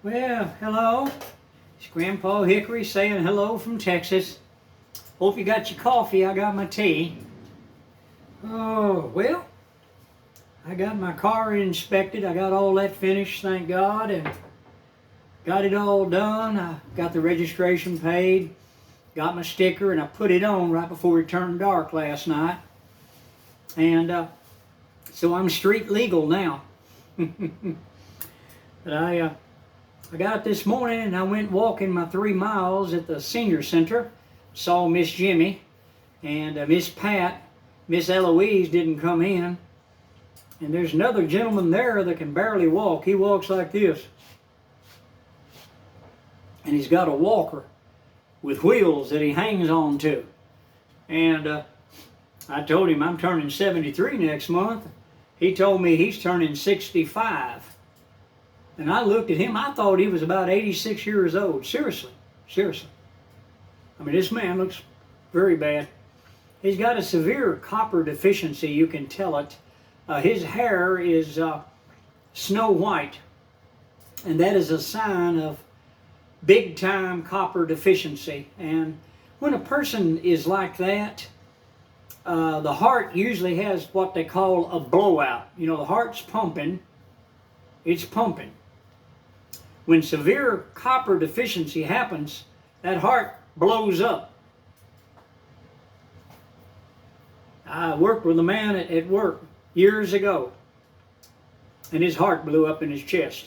Well, hello. It's Grandpa Hickory saying hello from Texas. Hope you got your coffee. I got my tea. Oh, well, I got my car inspected. I got all that finished, thank God, and got it all done. I got the registration paid, got my sticker, and I put it on right before it turned dark last night. And so I'm street legal now. But I got up this morning and I went walking my 3 miles at the senior center. Saw Miss Jimmy and Miss Pat. Miss Eloise didn't come in. And there's another gentleman there that can barely walk. He walks like this. And he's got a walker with wheels that he hangs on to. And I told him I'm turning 73 next month. He told me he's turning 65. And I looked at him, I thought he was about 86 years old. Seriously. I mean, this man looks very bad. He's got a severe copper deficiency, you can tell it. His hair is snow white. And that is a sign of big time copper deficiency. And when a person is like that, the heart usually has what they call a blowout. You know, the heart's pumping, it's pumping. When severe copper deficiency happens, that heart blows up. I worked with a man at work years ago, and his heart blew up in his chest.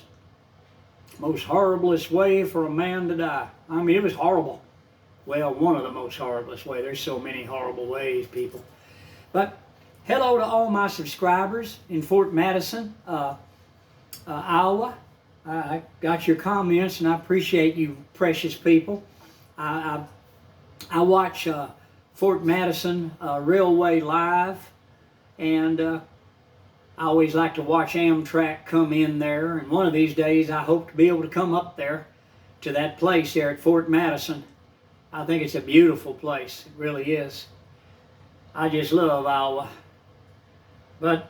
Most horriblest way for a man to die. I mean, it was horrible. Well, one of the most horriblest ways. There's so many horrible ways, people. But hello to all my subscribers in Fort Madison, Iowa. I got your comments, and I appreciate you, precious people. I watch Fort Madison Railway live, and I always like to watch Amtrak come in there. And one of these days, I hope to be able to come up there to that place there at Fort Madison. I think it's a beautiful place. It really is. I just love Iowa. But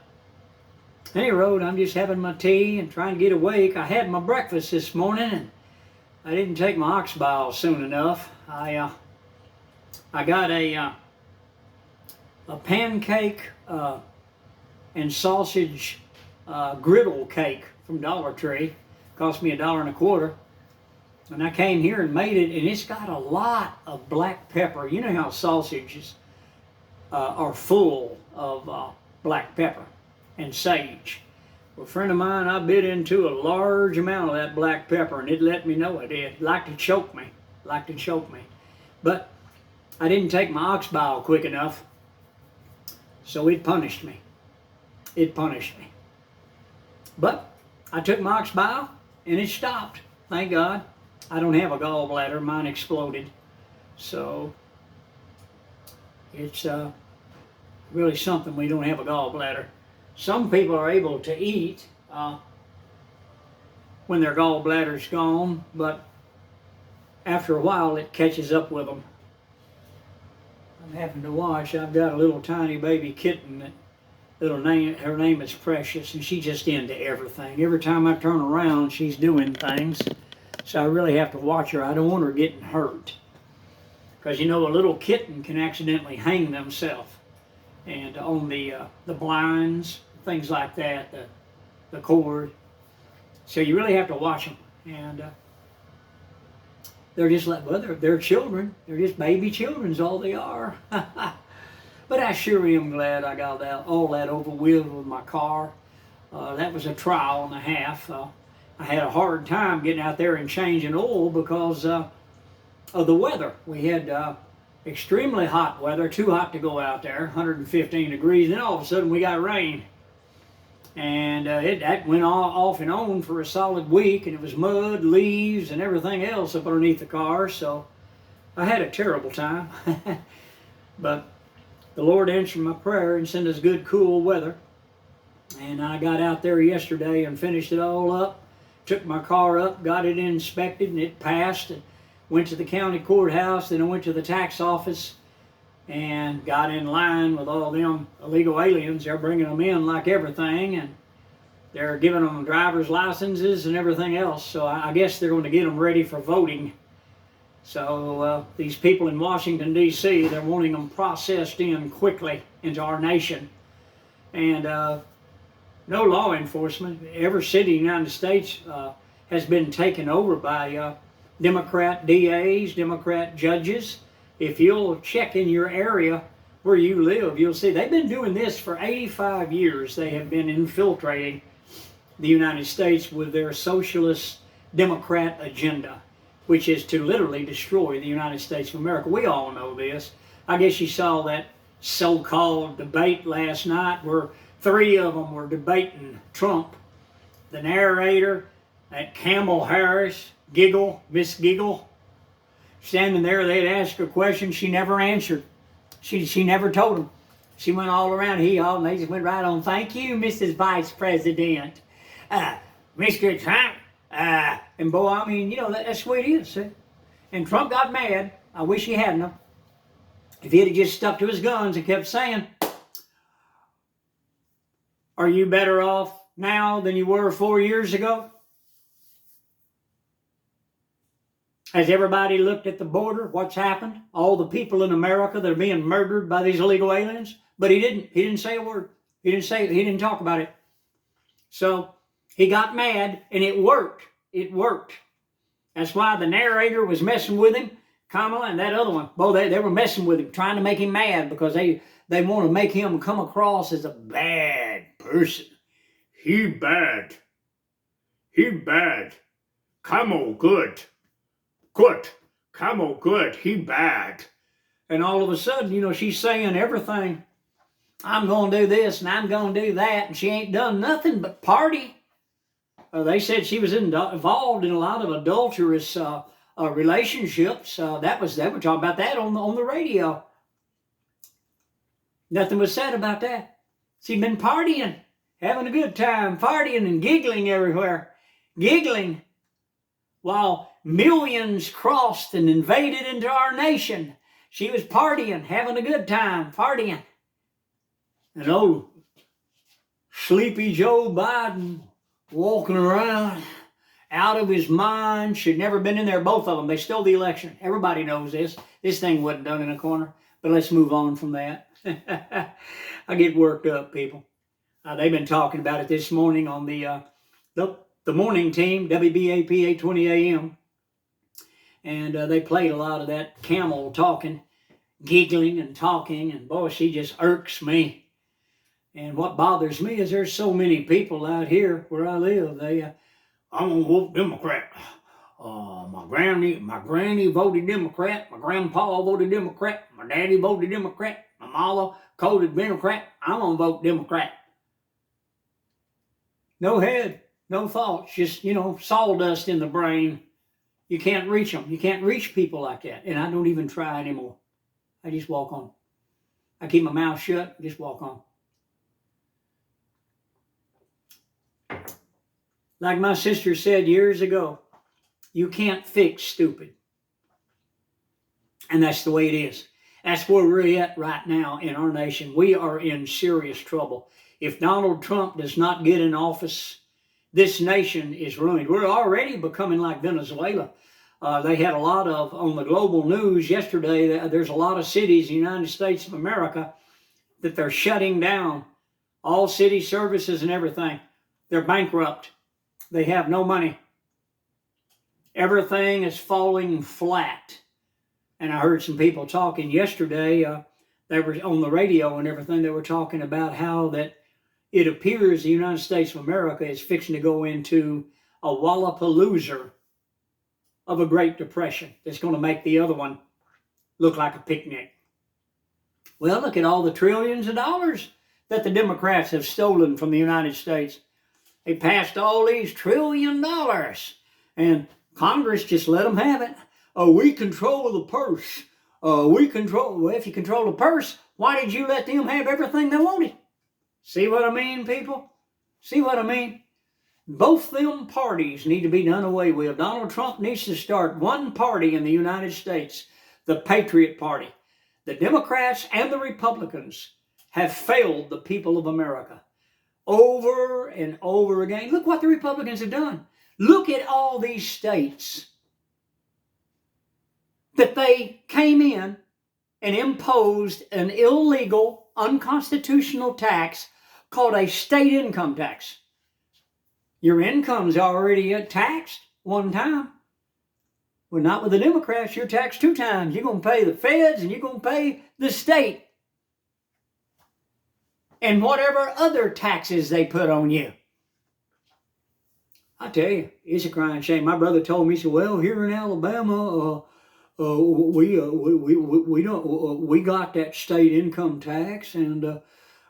any road, I'm just having my tea and trying to get awake. I had my breakfast this morning, and I didn't take my ox bile soon enough. I got a pancake and sausage griddle cake from Dollar Tree. Cost me $1.25. And I came here and made it, and it's got a lot of black pepper. You know how sausages are full of black pepper and sage. Well, a friend of mine, I bit into a large amount of that black pepper, and it let me know it did. It liked to choke me. But I didn't take my ox bile quick enough, so it punished me. But I took my ox bile, and it stopped. Thank God. I don't have a gallbladder. Mine exploded. So it's really something we don't have a gallbladder. Some people are able to eat when their gallbladder's gone, but after a while it catches up with them. I'm having to watch. I've got a little tiny baby kitten. Her name is Precious, and she's just into everything. Every time I turn around, she's doing things. So I really have to watch her. I don't want her getting hurt. Because you know, a little kitten can accidentally hang themselves. And on the blinds, things like that, the cord. So you really have to watch them. And they're just like, well, they're children. They're just baby children's all they are. But I sure am glad I got all that over with my car. That was a trial and a half. I had a hard time getting out there and changing oil because of the weather. We had extremely hot weather, too hot to go out there, 115 degrees. Then all of a sudden we got rain. And that went off and on for a solid week, and it was mud, leaves, and everything else up underneath the car. So I had a terrible time. But the Lord answered my prayer and sent us good, cool weather. And I got out there yesterday and finished it all up. Took my car up, got it inspected, and it passed. And went to the county courthouse, then I went to the tax office and got in line with all them illegal aliens. They're bringing them in like everything, and They're giving them driver's licenses and everything else. So I guess they're going to get them ready for voting. So these people in Washington, D.C., they're wanting them processed in quickly into our nation. And no law enforcement. Every city in the United States has been taken over by Democrat DAs, Democrat judges. If you'll check in your area where you live, you'll see they've been doing this for 85 years. They have been infiltrating the United States with their socialist Democrat agenda, which is to literally destroy the United States of America. We all know this. I guess you saw that so-called debate last night where 3 of them were debating Trump. The narrator, that Kamala Harris, Miss Giggle, standing there, they'd ask her questions, she never answered. She never told them. She went all around, and they just went right on. Thank you, Mrs. Vice President. Mr. Trump. And boy, I mean, you know, that's the way it is. See? And Trump got mad. I wish he hadn't. If he had just stuck to his guns and kept saying, are you better off now than you were 4 years ago? Has everybody looked at the border? What's happened? All the people in America that are being murdered by these illegal aliens? But he didn't. He didn't say a word. He didn't talk about it. So he got mad, and it worked. It worked. That's why the narrator was messing with him, Kamala, and that other one. Both they were messing with him, trying to make him mad because they want to make him come across as a bad person. He bad. He bad. Kamala good. Good. Kamala good. He bad. And all of a sudden, you know, she's saying everything. I'm going to do this and I'm going to do that. And she ain't done nothing but party. They said she was involved in a lot of adulterous relationships. They were talking about that on the radio. Nothing was said about that. She'd been partying, having a good time, partying and giggling everywhere. Giggling while millions crossed and invaded into our nation. She was partying, having a good time, partying. And old sleepy Joe Biden walking around out of his mind. Should never been in there, both of them. They stole the election. Everybody knows this. This thing wasn't done in a corner. But let's move on from that. I get worked up, people. They've been talking about it this morning on the morning team, WBAP 820 AM. And they played a lot of that Camel talking, giggling and talking. And boy, she just irks me. And what bothers me is there's so many people out here where I live. I'm gonna vote Democrat. My granny voted Democrat. My grandpa voted Democrat. My daddy voted Democrat. My mama voted Democrat. I'm gonna vote Democrat. No head, no thoughts, just, you know, sawdust in the brain. You can't reach them. You can't reach people like that. And I don't even try anymore. I just walk on. I keep my mouth shut, just walk on. Like my sister said years ago, you can't fix stupid. And that's the way it is. That's where we're at right now in our nation. We are in serious trouble. If Donald Trump does not get in office, this nation is ruined. We're already becoming like Venezuela. They had a lot of, on the global news yesterday, there's a lot of cities in the United States of America that they're shutting down. All city services and everything. They're bankrupt. They have no money. Everything is falling flat. And I heard some people talking yesterday, they were on the radio and everything, they were talking about how that it appears the United States of America is fixing to go into a wallapalooza of a Great Depression that's going to make the other one look like a picnic. Well, look at all the trillions of dollars that the Democrats have stolen from the United States. They passed all these $1 trillion, and Congress just let them have it. We control the purse. Well, if you control the purse, why did you let them have everything they wanted? See what I mean, people? See what I mean? Both them parties need to be done away with. Donald Trump needs to start one party in the United States, the Patriot Party. The Democrats and the Republicans have failed the people of America. over and over again. Look what the Republicans have done. Look at all these states that they came in and imposed an illegal, unconstitutional tax called a state income tax. Your income's already taxed one time. Well, not with the Democrats. You're taxed 2 times. You're going to pay the feds and you're going to pay the state. And whatever other taxes they put on you. I tell you, it's a crying shame. My brother told me, he said, well, here in Alabama, we got that state income tax, and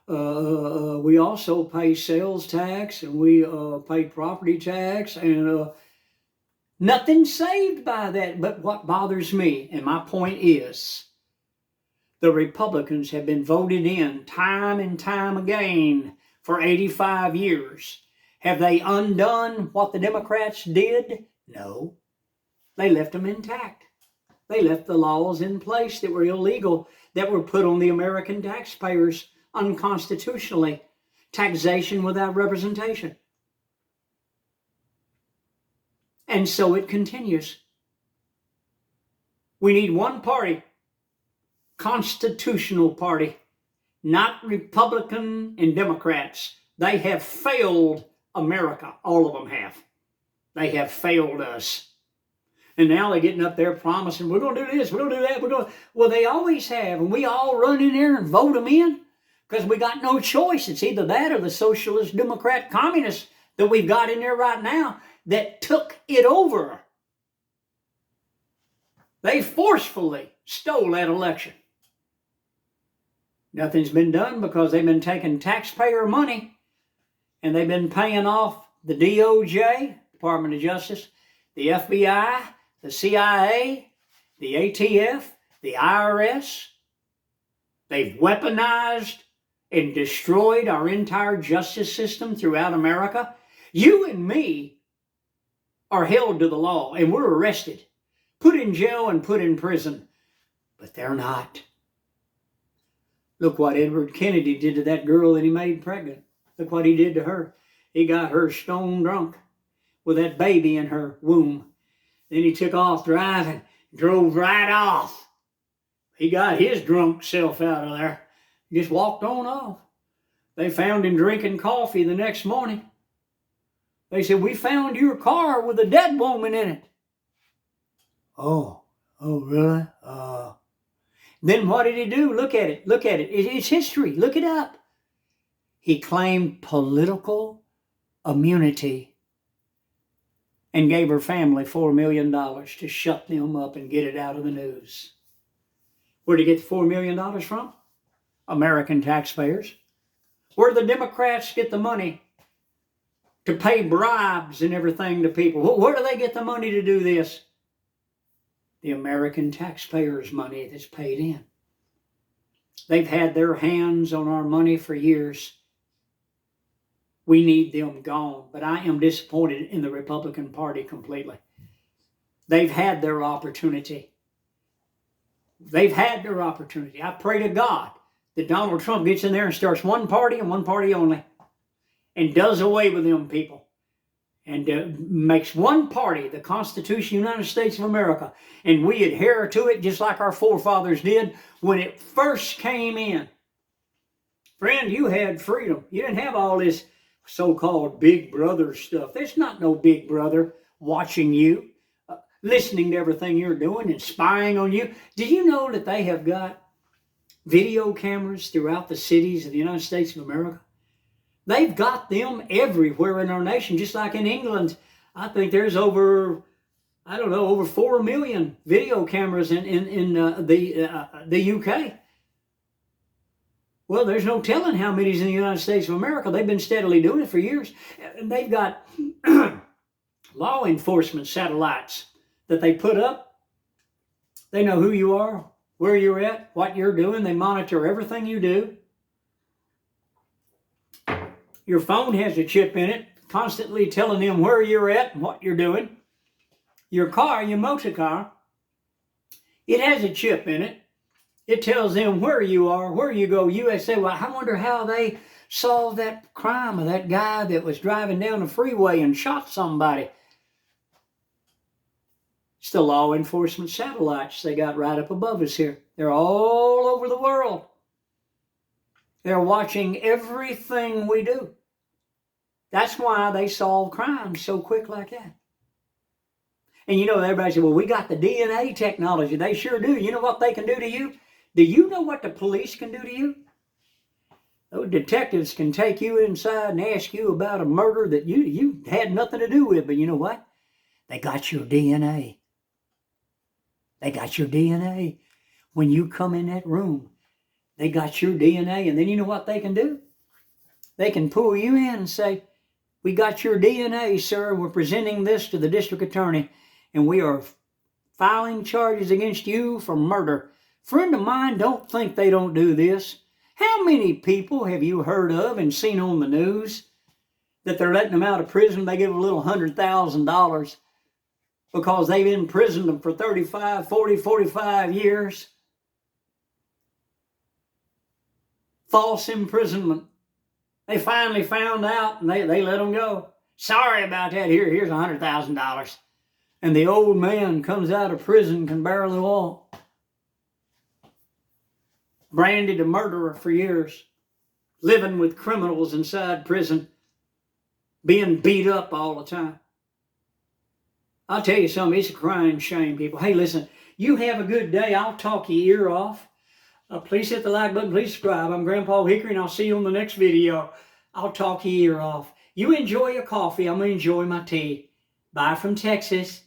we also pay sales tax, and we pay property tax, and nothing's saved by that. But what bothers me, and my point is, the Republicans have been voted in time and time again for 85 years. Have they undone what the Democrats did? No. They left them intact. They left the laws in place that were illegal, that were put on the American taxpayers unconstitutionally. Taxation without representation. And so it continues. We need one party. Constitutional party, not Republican and Democrats. They have failed America. All of them have. They have failed us. And now they're getting up there promising, we're going to do this, we're going to do that. Well, they always have. And we all run in there and vote them in because we got no choice. It's either that or the socialist, Democrat, communists that we've got in there right now that took it over. They forcefully stole that election. Nothing's been done because they've been taking taxpayer money and they've been paying off the DOJ, Department of Justice, the FBI, the CIA, the ATF, the IRS. They've weaponized and destroyed our entire justice system throughout America. You and me are held to the law and we're arrested, put in jail and put in prison, but they're not. Look what Edward Kennedy did to that girl that he made pregnant. Look what he did to her. He got her stone drunk with that baby in her womb. Then he took off driving, drove right off. He got his drunk self out of there. He just walked on off. They found him drinking coffee the next morning. They said, we found your car with a dead woman in it. Oh, really? Then what did he do? Look at it. It's history. Look it up. He claimed political immunity and gave her family $4 million to shut them up and get it out of the news. Where did he get the $4 million from? American taxpayers. Where did the Democrats get the money to pay bribes and everything to people? Where do they get the money to do this? The American taxpayers' money that's paid in. They've had their hands on our money for years. We need them gone. But I am disappointed in the Republican Party completely. They've had their opportunity. They've had their opportunity. I pray to God that Donald Trump gets in there and starts one party and one party only and does away with them people. And makes one party, the Constitution of the United States of America, and we adhere to it just like our forefathers did when it first came in. Friend, you had freedom. You didn't have all this so-called big brother stuff. There's not no big brother watching you, listening to everything you're doing and spying on you. Do you know that they have got video cameras throughout the cities of the United States of America? They've got them everywhere in our nation, just like in England. I think there's over 4 million video cameras in the UK. Well, there's no telling how many's in the United States of America. They've been steadily doing it for years. And they've got law enforcement satellites that they put up. They know who you are, where you're at, what you're doing. They monitor everything you do. Your phone has a chip in it, constantly telling them where you're at and what you're doing. Your car, your motor car, it has a chip in it. It tells them where you are, where you go. USA, well, I wonder how they solve that crime of that guy that was driving down the freeway and shot somebody. It's the law enforcement satellites they got right up above us here. They're all over the world. They're watching everything we do. That's why they solve crimes so quick like that. And you know, everybody says, well, we got the DNA technology. They sure do. You know what they can do to you? Do you know what the police can do to you? Those detectives can take you inside and ask you about a murder that you had nothing to do with. But you know what? They got your DNA. They got your DNA. When you come in that room, they got your DNA. And then you know what they can do? They can pull you in and say, we got your DNA, sir. We're presenting this to the district attorney, and we are filing charges against you for murder. Friend of mine, don't think they don't do this. How many people have you heard of and seen on the news that they're letting them out of prison? They give a little $100,000 because they've imprisoned them for 35, 40, 45 years. False imprisonment. They finally found out and they let them go. Sorry about that. Here's $100,000. And the old man comes out of prison, can barely walk. Branded a murderer for years. Living with criminals inside prison. Being beat up all the time. I'll tell you something, it's a crying shame, people. Hey, listen, you have a good day. I'll talk your ear off. Please hit the like button. Please subscribe. I'm Grandpa Hickory, and I'll see you on the next video. I'll talk your ear off. You enjoy your coffee. I'm going to enjoy my tea. Bye from Texas.